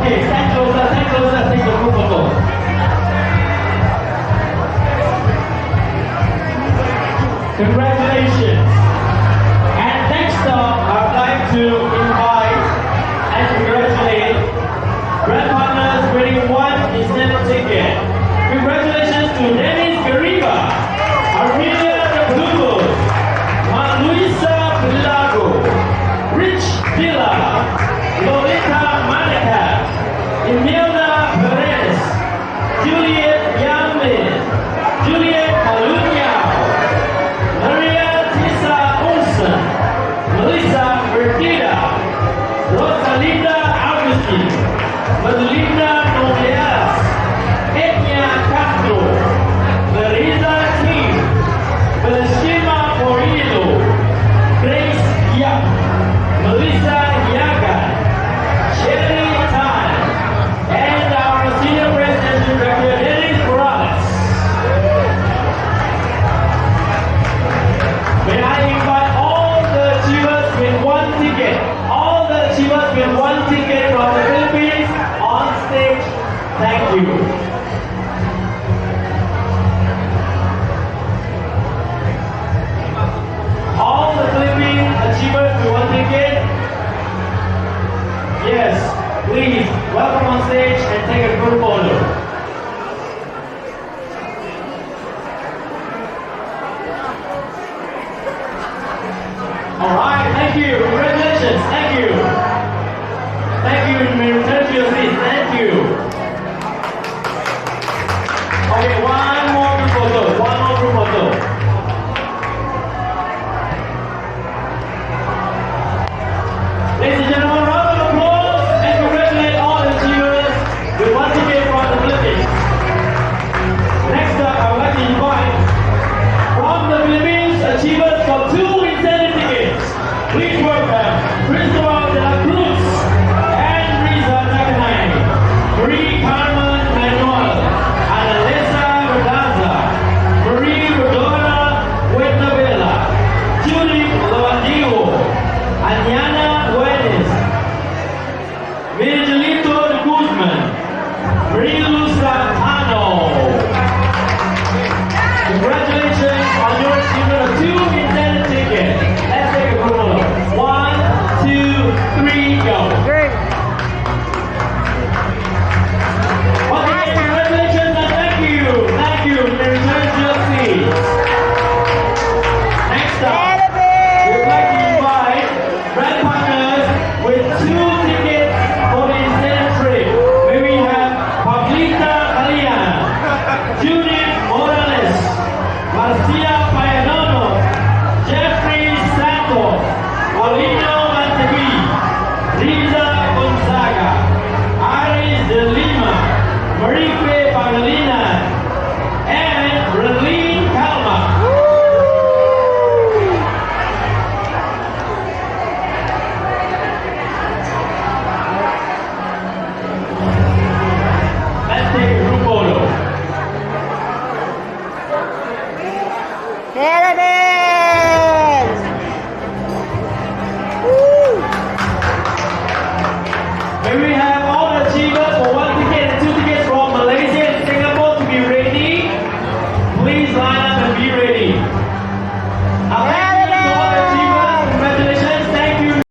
Okay, stand closer, take the group photo. Congratulations. And next up, I'd like to invite and congratulate brand partners winning one incentive ticket. Congratulations to Dennis Gariba, Armenia Rapugo, Luisa Pilago, Rich Villa, Lolita Monica, Imelda Perez, Juliet Yamlin, Juliet Malunyao, Maria Tisa Olsen, Melissa Verdida, Rosalinda Augustine, Madelinda Novelas, Etnia Castro, Teresa King, Belshima Morillo, Grace Yap, Melissa Yaga, Sherry Tan, and our Senior President Director Dennis Morales. May I invite all the achievers with one ticket, from the Philippines on stage. Thank you. All the Philippine achievers with one ticket. Yes, please welcome on stage and take a group photo. Alright, thank you. Congratulations. Thank you. Thank you. You may return to your seat. Thank you. Okay, one more group photo. Ladies and gentlemen, round of applause and congratulate all the achievers with one ticket from the Philippines. Next up, I would like to invite from the Philippines achievers for 2 incentive tickets. Please welcome Cristobal de la Cruz and Riza Nakanai, Marie Carmen Manuel, Analesa Verdaza, Marie Rodora Huetnavela, Julie Lavandigo, Anyana Buenes, Miguelito de Guzman, Marie Lusa Tano. Congratulations on your achievement of 2 incentive tickets. Let's take a group photo. 1, 2, 3, go. Okay, congratulations and thank you. Thank you. You may return to your seats. Next up, we would like to invite brand partners with 2 tickets for the incentive trip. May we have Pablita Aliana, Judith Morales, Marcia Payanono, Jeffrey Santos, Paulino Mantegui, Riza Gonzaga, Aris de Lima, Marife Pagalina, and Relene Calma. Let's take a group photo. Philippines! May we have